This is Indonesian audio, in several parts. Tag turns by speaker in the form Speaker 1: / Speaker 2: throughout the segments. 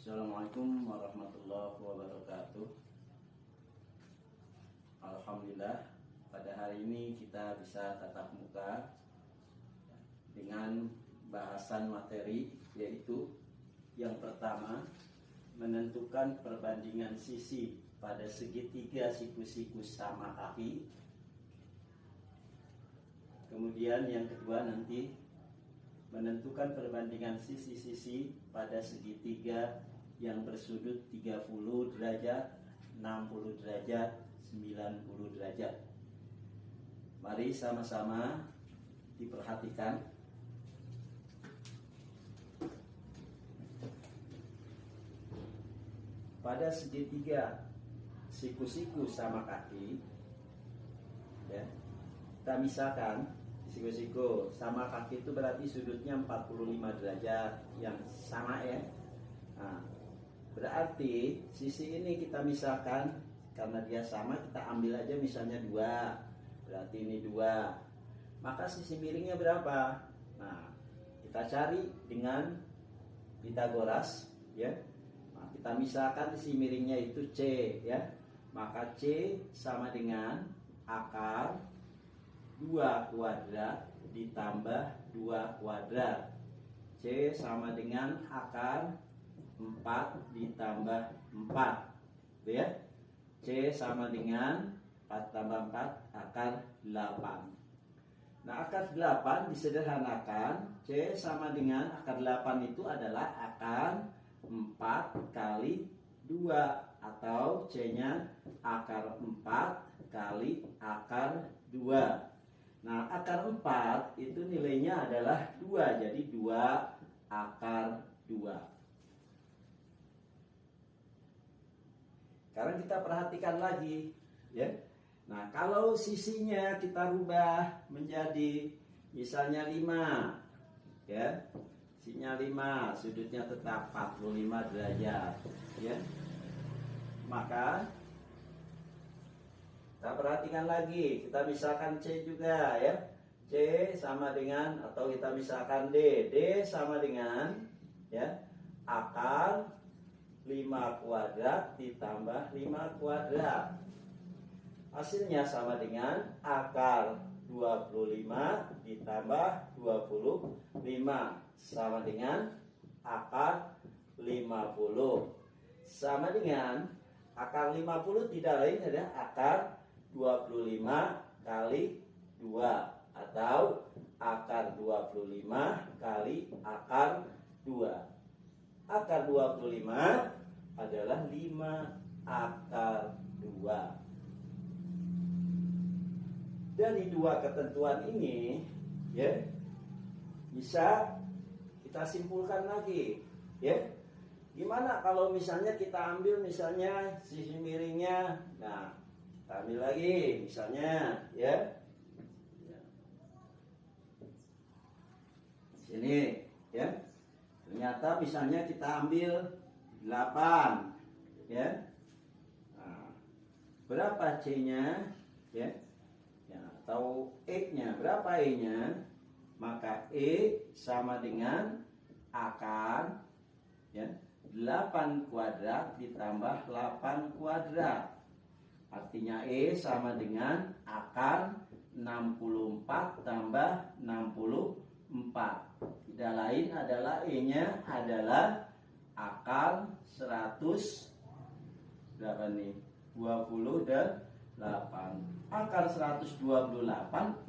Speaker 1: Assalamualaikum warahmatullahi wabarakatuh. Alhamdulillah, pada hari ini kita bisa tatap muka dengan bahasan materi, yaitu yang pertama, menentukan perbandingan sisi pada segitiga siku-siku sama kaki. Kemudian yang kedua nanti menentukan perbandingan sisi-sisi pada segitiga yang bersudut 30 derajat, 60 derajat, 90 derajat. Mari sama-sama diperhatikan. Pada segitiga siku-siku sama kaki, ya, kita misalkan siku-siku sama kaki itu berarti sudutnya 45 derajat yang sama, ya. Nah, berarti sisi ini kita misalkan karena dia sama, kita ambil aja misalnya 2. Berarti ini 2. Maka sisi miringnya berapa? Nah, kita cari dengan Pitagoras, ya. Nah, kita misalkan sisi miringnya itu C, ya. Maka C sama dengan akar 2 kuadrat ditambah 2 kuadrat. C sama dengan akar 4 ditambah 4, ya. C sama dengan 4 tambah 4 akar 8. Nah, akar 8 disederhanakan. C sama dengan akar 8 itu adalah akar 4 kali 2, atau C-nya akar 4 kali akar 2. Nah, akar 4 itu nilainya adalah 2, jadi 2 akar 2. Sekarang kita perhatikan lagi, ya. Nah, kalau sisinya kita rubah menjadi misalnya 5, ya. Sisinya 5, sudutnya tetap 45 derajat, ya. Maka kita perhatikan lagi, kita misalkan C juga, ya. C sama dengan, atau kita misalkan D. D sama dengan, ya, akar 5 kuadrat ditambah 5 kuadrat. Hasilnya sama dengan akar 25 ditambah 25 sama dengan akar 50. Sama dengan akar 50 tidak lain adalah akar 25 kali 2, atau akar 25 kali akar 2. Akar 25 adalah 5 akar 2. Dari 2 ketentuan ini, ya, bisa kita simpulkan lagi, ya. Gimana kalau misalnya kita ambil misalnya sisi miringnya, nah, kita ambil lagi misalnya, ya. Sini, ya. Ternyata misalnya kita ambil 8, ya. Nah, berapa C-nya, ya? Ya, atau E-nya, berapa E-nya? Maka E sama dengan akar, ya, 8 kuadrat ditambah 8 kuadrat. Artinya E sama dengan akar 64 tambah 64. Tidak lain adalah E-nya adalah akar 100 berapa nih? 28. Akar 128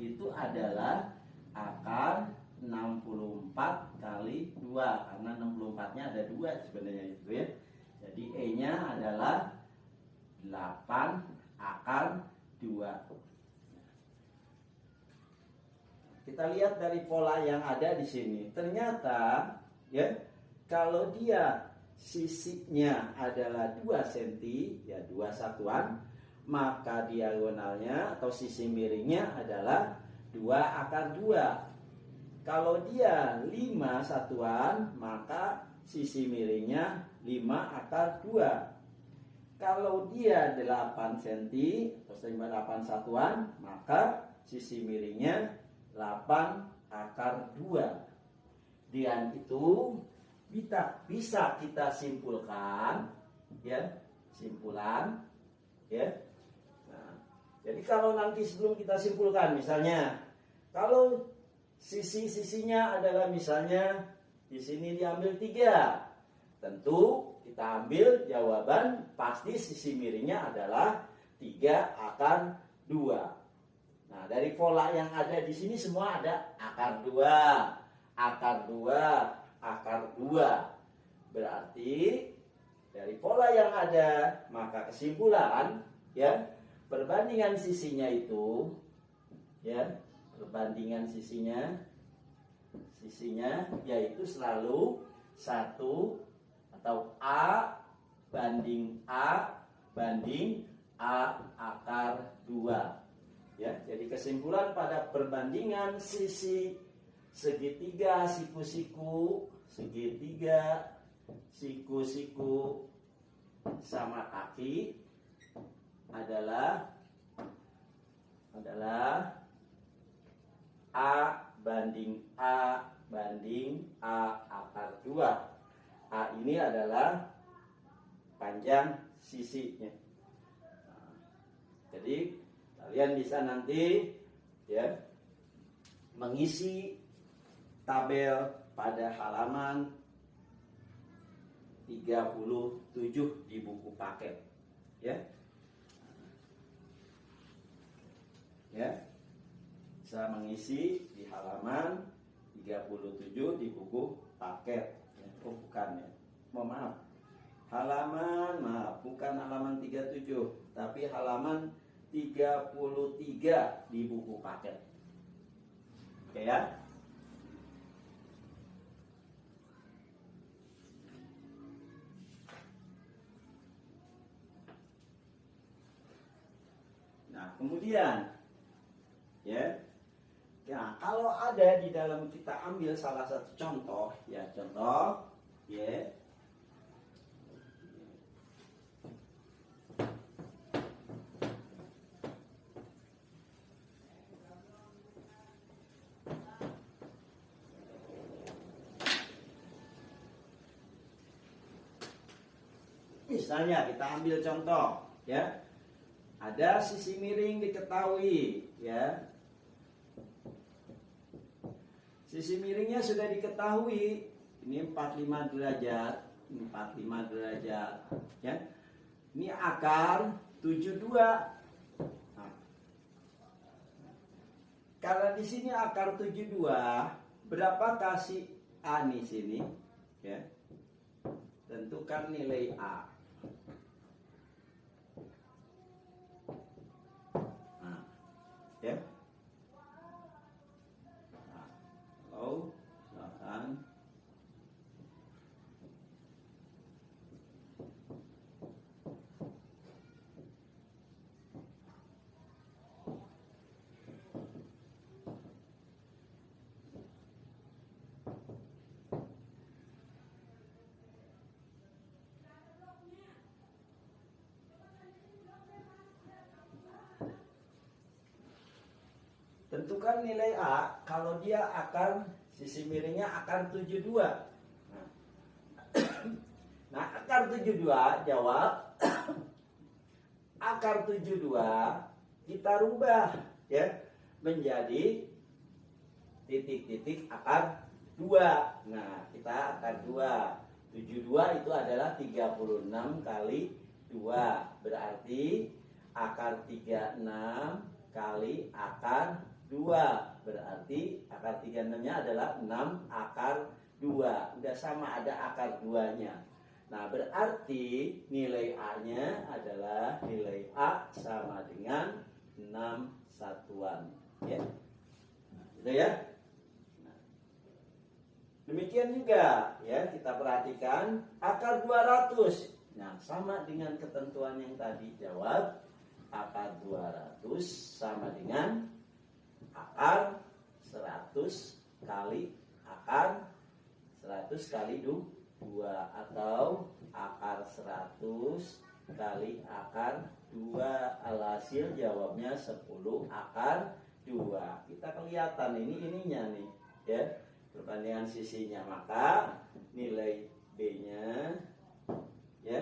Speaker 1: itu adalah akar 64 kali 2, karena 64-nya ada 2 sebenarnya itu, ya. Jadi E-nya adalah 8 akar 2. Kita lihat dari pola yang ada di sini. Ternyata, ya, kalau dia sisinya adalah 2 cm, ya 2 satuan, maka diagonalnya atau sisi miringnya adalah 2 akar 2. Kalau dia 5 satuan, maka sisi miringnya 5 akar 2. Kalau dia 8 cm atau 8 satuan, maka sisi miringnya 8 akar 2. Dan itu bisa kita simpulkan, ya, simpulan, ya. Nah, jadi kalau nanti sebelum kita simpulkan, misalnya kalau sisi-sisinya adalah misalnya di sini diambil 3, tentu kita ambil jawaban pasti sisi miringnya adalah 3/2. Nah, dari pola yang ada di sini semua ada akar 2, akar 2, akar 2. Berarti dari pola yang ada, maka kesimpulan, ya, perbandingan sisinya itu, ya, perbandingan sisinya yaitu selalu 1 atau A banding A akar 2. Ya, jadi kesimpulan pada perbandingan sisi segitiga siku-siku sama kaki adalah A banding A akar 2. A ini adalah panjang sisinya. Nah, jadi kalian bisa nanti, ya, mengisi tabel pada halaman 37 di buku paket, ya. Ya. Bisa mengisi di halaman 37 di buku paket. Ya. Oh, bukan, ya. Mohon maaf. Bukan halaman 37, tapi halaman 33 di buku paket. Oke, ya. Nah, kemudian, ya. Ya, kalau ada di dalam, kita ambil salah satu contoh, ya, ya. Misalnya kita ambil contoh, ya. Ada sisi miring diketahui, ya. Sisi miringnya sudah diketahui. Ini 45 derajat, ya. Ini akar 72. Nah, karena di sini akar 72, berapa kasih A di sini, ya? Tentukan nilai A. Nah, ya. Nah, silakan. Tentukan nilai A kalau dia akar, sisi miringnya akar 72. Nah, akar 72, jawab akar 72 kita rubah, ya, menjadi titik-titik akar 2. Nah, kita akar 2. 72 itu adalah 36 kali 2. Berarti akar 36 kali akar 2. Berarti akar 36-nya adalah 6 akar 2. Udah sama, ada akar 2-nya. Nah, berarti nilai A-nya adalah nilai A sama dengan 6 satuan. Ya. Gitu, ya. Nah, demikian juga, ya, kita perhatikan akar 200. Nah, sama dengan ketentuan yang tadi. Jawab akar 200 sama dengan akar 100 kali akar 100 kali 2, atau akar 100 kali akar 2. Alhasil jawabnya 10 akar 2. Kita kelihatan ininya nih, ya. perbandingan sisinya, maka nilai B-nya ya,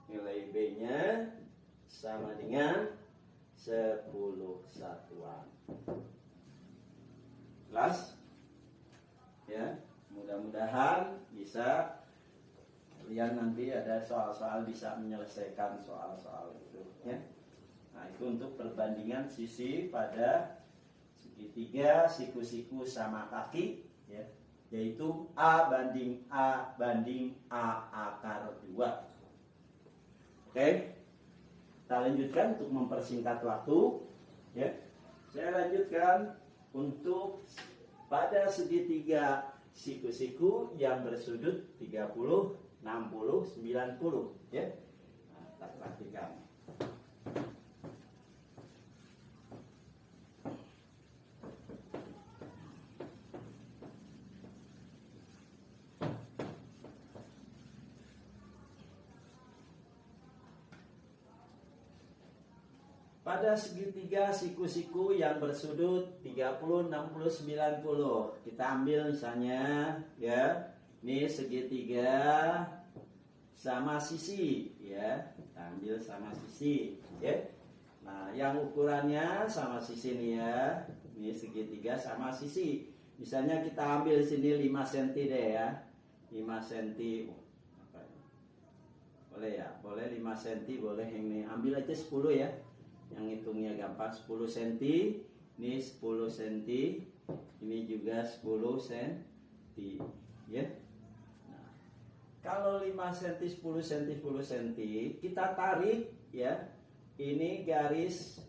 Speaker 1: nilai B-nya sama dengan 10 satuan. Jelas? Ya, mudah-mudahan bisa kalian nanti ada soal-soal bisa menyelesaikan soal-soal itu ya. Nah, itu untuk perbandingan sisi pada segitiga siku-siku sama kaki ya, yaitu A banding A banding A akar 2. Oke, kita lanjutkan untuk mempersingkat waktu ya. Saya lanjutkan untuk pada segitiga siku-siku yang bersudut 30, 60, 90 ya. Nah, kita perhatikan. Pada segitiga siku-siku yang bersudut 30, 60, 90. Kita ambil misalnya ya, ini segitiga sama sisi ya. Kita ambil sama sisi ya. Nah, yang ukurannya sama sisi nih ya. Ini segitiga sama sisi. Misalnya kita ambil sini 5 cm deh ya. 5 cm. Boleh ya? Boleh 5 cm, boleh ini. Ambil aja 10 ya. Yang hitungnya gampang, 10 cm, ini 10 cm, ini juga 10 cm ya. Nah, kalau 5 cm, 10 cm, 10 cm, kita tarik ya, ini garis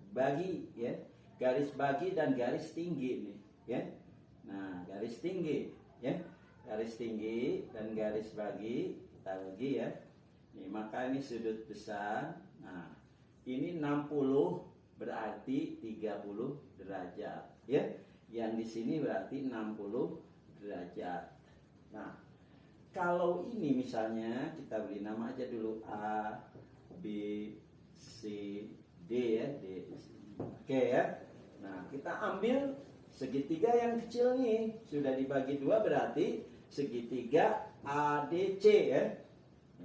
Speaker 1: bagi ya, garis bagi dan garis tinggi nih ya. Nah, garis tinggi ya, garis tinggi dan garis bagi kita bagi ya. Nih, maka ini sudut besar. Nah, ini 60 berarti 30 derajat ya. Yang di sini berarti 60 derajat. Nah, kalau ini misalnya kita beri nama aja dulu A, B, C, D ya, D. Oke ya. Nah, kita ambil segitiga yang kecil nih, sudah dibagi 2 berarti segitiga ADC ya.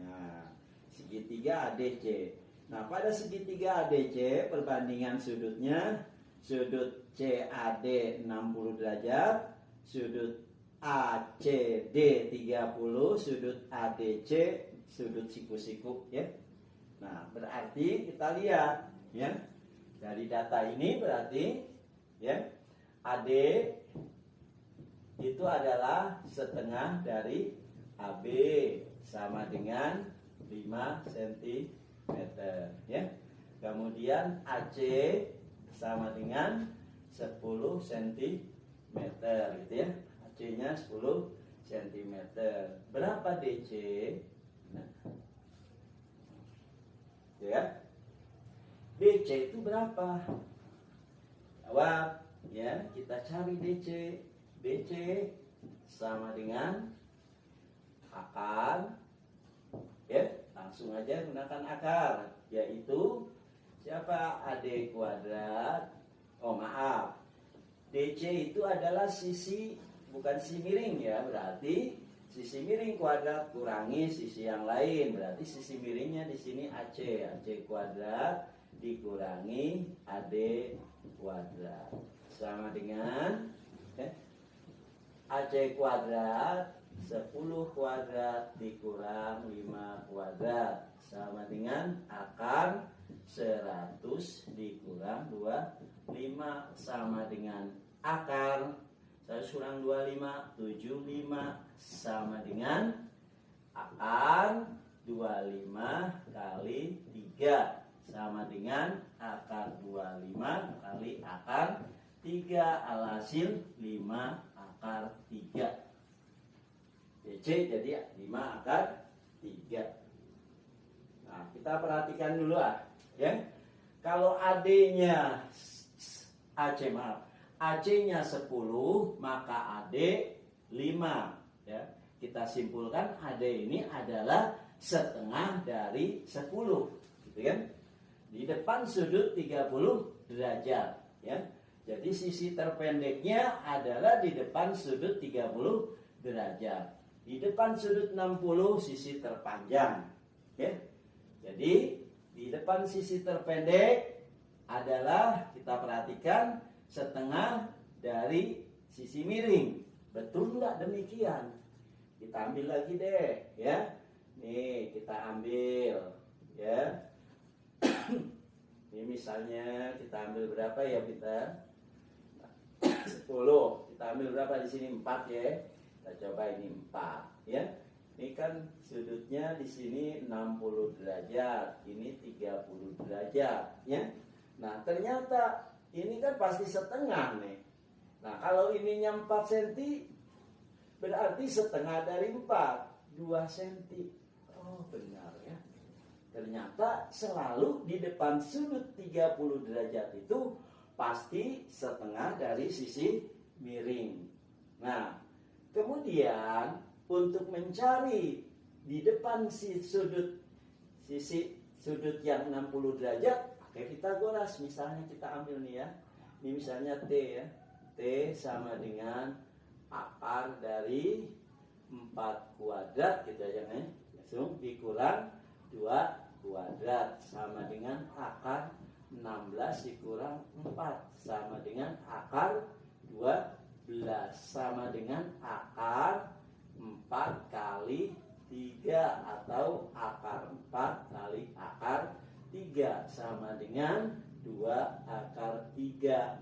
Speaker 1: Nah, segitiga ADC. Nah, pada segitiga ADC perbandingan sudutnya, sudut CAD 60 derajat, sudut ACD 30, sudut ADC, sudut siku-siku ya. Nah, berarti kita lihat ya. Dari data ini berarti ya, AD itu adalah setengah dari AB sama dengan 5 cm ya. Kemudian AC sama dengan 10 cm gitu ya. AC-nya 10 cm. Berapa DC? Nah, ya. DC itu berapa? Jawab ya, kita cari DC. DC sama dengan akar ya. Langsung aja gunakan akar, yaitu siapa? AD kuadrat. Oh maaf, DC itu adalah sisi, bukan sisi miring ya. Berarti sisi miring kuadrat kurangi sisi yang lain. Berarti sisi miringnya di sini AC. AC kuadrat dikurangi AD kuadrat sama dengan AC kuadrat 10 kuadrat dikurang 5 kuadrat sama dengan akar 100 dikurang 25 sama dengan akar 100 kurang 25, 75 sama dengan akar 25 kali 3 sama dengan akar 25 kali akar 3 alhasil 5 akar 3. DC jadi 5 akar 3. Nah, kita perhatikan dulu ya. Kalau AD-nya AC-nya 10, maka AD 5 ya. Kita simpulkan AD ini adalah setengah dari 10 gitu kan. Di depan sudut 30 derajat ya. Jadi sisi terpendeknya adalah di depan sudut 30 derajat. Di depan sudut 60 sisi terpanjang. Oke. Jadi di depan sisi terpendek adalah, kita perhatikan, setengah dari sisi miring. Betul nggak demikian? Kita ambil lagi deh, ya. Nih kita ambil, ya. Ini misalnya kita ambil berapa ya kita? 10. Kita ambil berapa di sini? 4 ya. Kita coba ini 4 ya. Ini kan sudutnya di sini 60 derajat, ini 30 derajat ya. Nah, ternyata ini kan pasti setengah nih. Nah, kalau ininya 4 cm berarti setengah dari 4, 2 cm. Oh, benar ya. Ternyata selalu di depan sudut 30 derajat itu pasti setengah dari sisi miring. Nah, kemudian untuk mencari di depan sisi sudut yang 60 derajat, pakai Pitagoras. Misalnya kita ambil nih ya. Ini misalnya T ya. T sama dengan akar dari 4 kuadrat gitu aja nih. Langsung dikurang 2 kuadrat sama dengan akar 16 dikurang 4 sama dengan akar 12 sama dengan akar 4 kali 3 atau akar 4 kali akar 3 sama dengan 2 akar 3.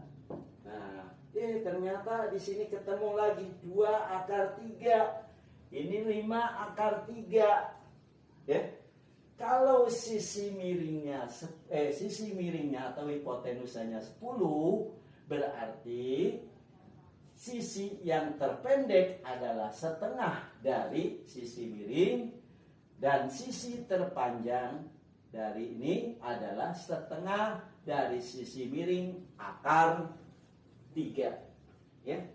Speaker 1: Nah, ternyata di sini ketemu lagi 2 akar 3. Ini 5 akar 3. Ya. Kalau sisi miringnya atau hipotenusanya 10, berarti sisi yang terpendek adalah setengah dari sisi miring, dan sisi terpanjang dari ini adalah setengah dari sisi miring akar 3. Ya.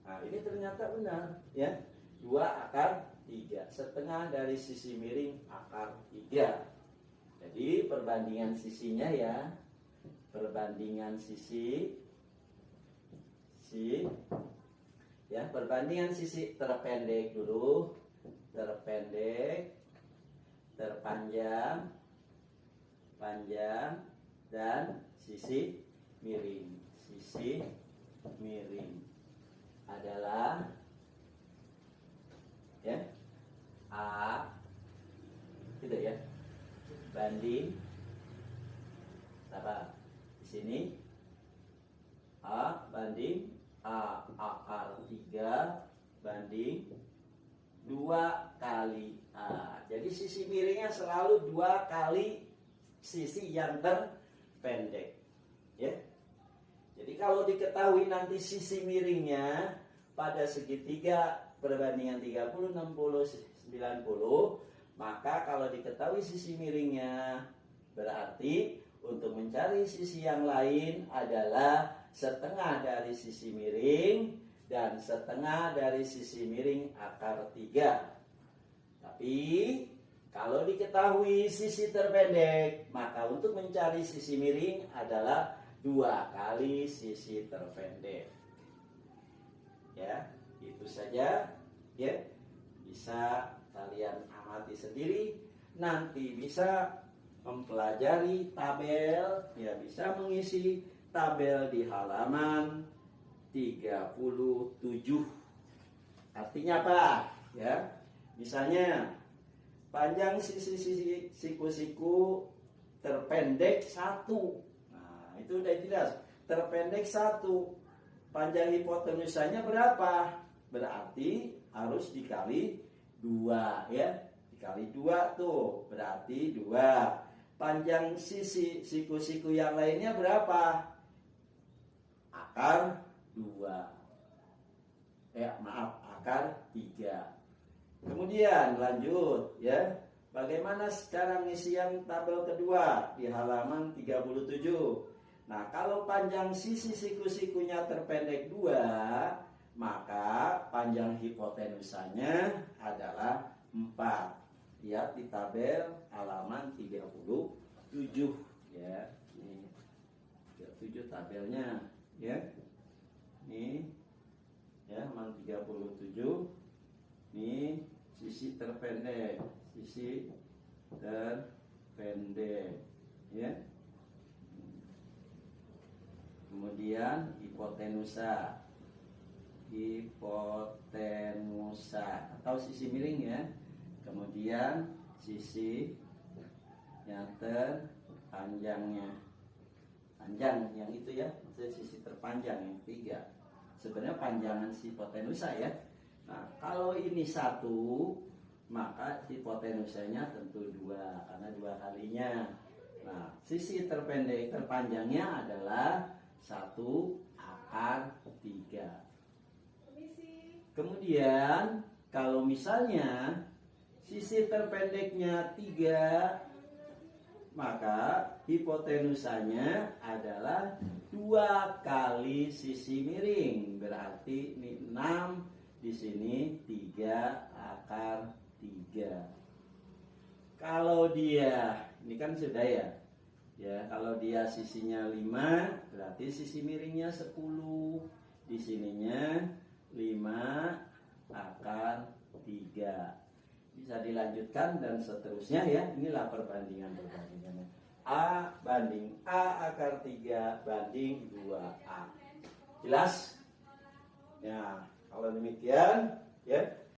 Speaker 1: Nah, ini ternyata benar ya. 2 akar 3, setengah dari sisi miring akar 3. Jadi perbandingan sisinya ya, perbandingan sisi ya, perbandingan sisi terpendek dulu, terpendek, terpanjang, panjang, dan sisi miring. Sisi miring adalah ya A gitu ya, banding apa di sini A banding A akar 3 banding 2 kali A. Jadi sisi miringnya selalu 2 kali sisi yang terpendek ya. Jadi kalau diketahui nanti sisi miringnya pada segitiga perbandingan 30, 60, 90, maka kalau diketahui sisi miringnya, berarti untuk mencari sisi yang lain adalah setengah dari sisi miring dan setengah dari sisi miring akar 3. Tapi kalau diketahui sisi terpendek, maka untuk mencari sisi miring adalah 2 kali sisi terpendek. Ya, itu saja ya. Bisa kalian amati sendiri, nanti bisa mempelajari tabel, ya bisa mengisi tabel di halaman 37. Artinya apa? Ya. Misalnya panjang sisi siku-siku terpendek 1. Nah, itu udah jelas. Terpendek 1. Panjang hipotenusanya berapa? Berarti harus dikali 2 ya. Dikali 2 tuh, berarti 2. Panjang sisi siku-siku yang lainnya berapa? Akar 2. Akar 3. Kemudian lanjut ya. Bagaimana sekarang ngisi yang tabel kedua di halaman 37? Nah, kalau panjang sisi siku-sikunya terpendek 2, maka panjang hipotenusanya adalah 4. Lihat di tabel halaman 37 ya. Ini 37 tabelnya ya. Ini ya, man 37. Ini sisi terpendek, ya. Kemudian hipotenusa atau sisi miring ya. Kemudian sisi yang terpanjangnya, panjang yang itu ya, maksudnya sisi terpanjang yang 3. Sebenarnya panjangan si hipotenusa ya. Nah, kalau ini 1, maka hipotenusanya tentu 2 karena 2 kalinya. Nah, sisi terpanjangnya adalah 1/3. Kemudian kalau misalnya sisi terpendeknya 3, maka hipotenusanya adalah 2 kali sisi miring. Berarti ini 6, di sini 3/3. Kalau dia, ini kan sudah ya. Ya, kalau dia sisinya 5, berarti sisi miringnya 10. Di sininya 5/3. Bisa dilanjutkan dan seterusnya ya. Inilah perbandingannya. A banding A/3 banding 2A. Jelas? Ya, kalau demikian ya,